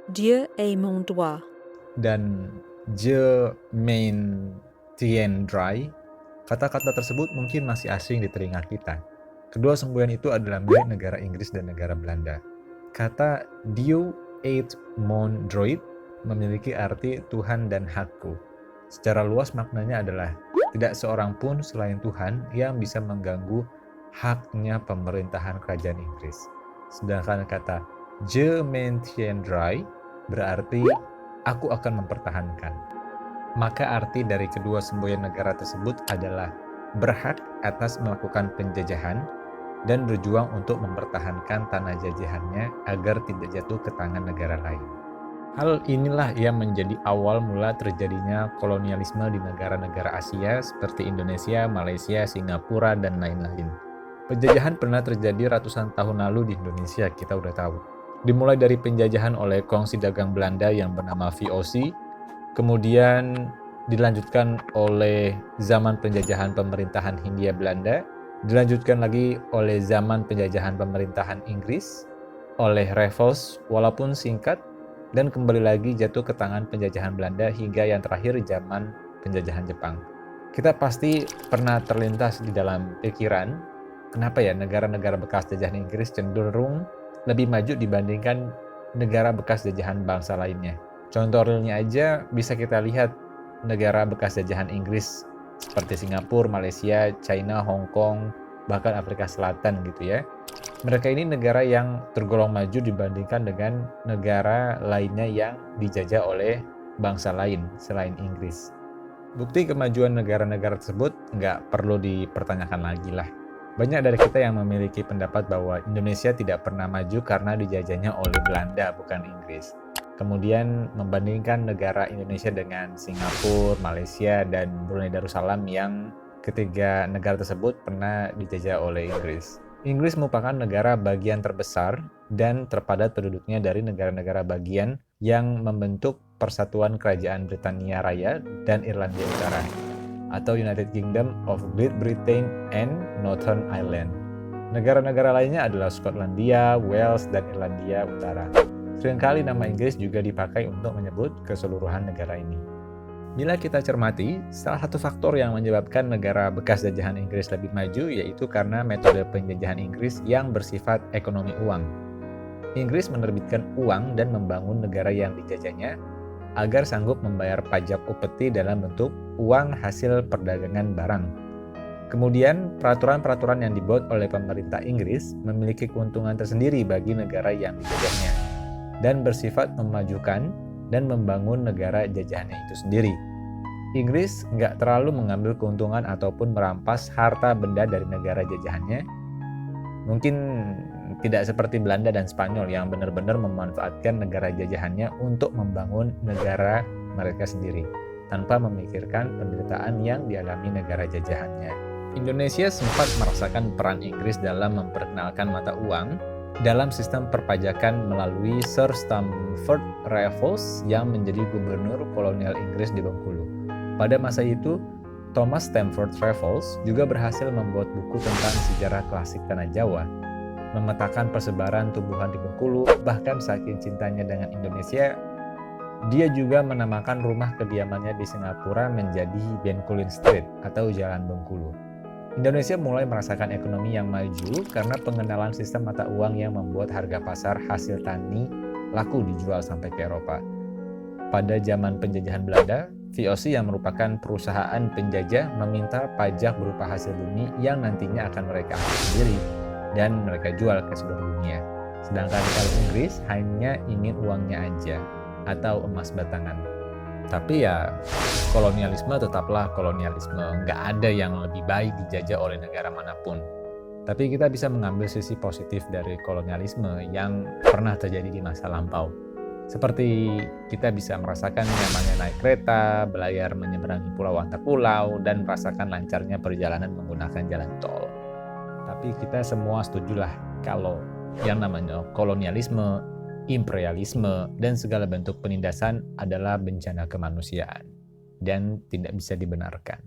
Dieu est mon droit. dan Je maintiendrai. Kata-kata tersebut mungkin masih asing di telinga kita. Kedua semboyan itu adalah milik negara Inggris dan negara Belanda. Kata Dieu et mon droit memiliki arti Tuhan dan hakku. Secara luas maknanya adalah tidak seorang pun selain Tuhan yang bisa mengganggu haknya pemerintahan kerajaan Inggris. Sedangkan kata Je maintiendrai berarti aku akan mempertahankan. Maka arti dari kedua semboyan negara tersebut adalah berhak atas melakukan penjajahan dan berjuang untuk mempertahankan tanah jajahannya agar tidak jatuh ke tangan negara lain. Hal inilah yang menjadi awal mula terjadinya kolonialisme di negara-negara Asia seperti Indonesia, Malaysia, Singapura, dan lain-lain. Penjajahan pernah terjadi ratusan tahun lalu di Indonesia, kita udah tahu. Dimulai dari penjajahan oleh kongsi dagang Belanda yang bernama VOC, kemudian dilanjutkan oleh zaman penjajahan pemerintahan Hindia Belanda, dilanjutkan lagi oleh zaman penjajahan pemerintahan Inggris, oleh Raffles walaupun singkat, dan kembali lagi jatuh ke tangan penjajahan Belanda hingga yang terakhir zaman penjajahan Jepang. Kita pasti pernah terlintas di dalam pikiran, kenapa ya negara-negara bekas jajahan Inggris cenderung lebih maju dibandingkan negara bekas jajahan bangsa lainnya. Contoh realnya aja bisa kita lihat negara bekas jajahan Inggris seperti Singapura, Malaysia, China, Hong Kong, bahkan Afrika Selatan gitu ya. Mereka ini negara yang tergolong maju dibandingkan dengan negara lainnya yang dijajah oleh bangsa lain selain Inggris. Bukti kemajuan negara-negara tersebut nggak perlu dipertanyakan lagi lah. Banyak dari kita yang memiliki pendapat bahwa Indonesia tidak pernah maju karena dijajahnya oleh Belanda, bukan Inggris. Kemudian membandingkan negara Indonesia dengan Singapura, Malaysia, dan Brunei Darussalam yang ketiga negara tersebut pernah dijajah oleh Inggris. Inggris merupakan negara bagian terbesar dan terpadat penduduknya dari negara-negara bagian yang membentuk Persatuan Kerajaan Britania Raya dan Irlandia Utara, atau United Kingdom of Great Britain and Northern Ireland. Negara-negara lainnya adalah Skotlandia, Wales, dan Irlandia Utara. Seringkali nama Inggris juga dipakai untuk menyebut keseluruhan negara ini. Bila kita cermati, salah satu faktor yang menyebabkan negara bekas jajahan Inggris lebih maju yaitu karena metode penjajahan Inggris yang bersifat ekonomi uang. Inggris menerbitkan uang dan membangun negara yang dijajahnya agar sanggup membayar pajak upeti dalam bentuk uang hasil perdagangan barang. Kemudian, peraturan-peraturan yang dibuat oleh pemerintah Inggris memiliki keuntungan tersendiri bagi negara yang dijajahnya dan bersifat memajukan dan membangun negara jajahannya itu sendiri. Inggris nggak terlalu mengambil keuntungan ataupun merampas harta benda dari negara jajahannya. Mungkin tidak seperti Belanda dan Spanyol yang benar-benar memanfaatkan negara jajahannya untuk membangun negara mereka sendiri, tanpa memikirkan penderitaan yang dialami negara jajahannya. Indonesia sempat merasakan peran Inggris dalam memperkenalkan mata uang dalam sistem perpajakan melalui Sir Stamford Raffles yang menjadi gubernur kolonial Inggris di Bengkulu. Pada masa itu, Thomas Stamford Raffles juga berhasil membuat buku tentang sejarah klasik tanah Jawa, memetakan persebaran tumbuhan di Bengkulu, bahkan saking cintanya dengan Indonesia, dia juga menamakan rumah kediamannya di Singapura menjadi Bencoolen Street atau Jalan Bengkulu. Indonesia mulai merasakan ekonomi yang maju karena pengenalan sistem mata uang yang membuat harga pasar hasil tani laku dijual sampai ke Eropa. Pada zaman penjajahan Belanda, VOC yang merupakan perusahaan penjajah meminta pajak berupa hasil bumi yang nantinya akan mereka ambil sendiri dan mereka jual ke seluruh dunia. Sedangkan kalau Inggris hanya ingin uangnya aja atau emas batangan. Tapi ya kolonialisme tetaplah kolonialisme, nggak ada yang lebih baik dijajah oleh negara manapun. Tapi kita bisa mengambil sisi positif dari kolonialisme yang pernah terjadi di masa lampau. Seperti kita bisa merasakan nyamannya naik kereta, berlayar menyeberangi pulau antar pulau, dan merasakan lancarnya perjalanan menggunakan jalan tol. Tapi kita semua setujulah kalau yang namanya kolonialisme, imperialisme, dan segala bentuk penindasan adalah bencana kemanusiaan dan tidak bisa dibenarkan.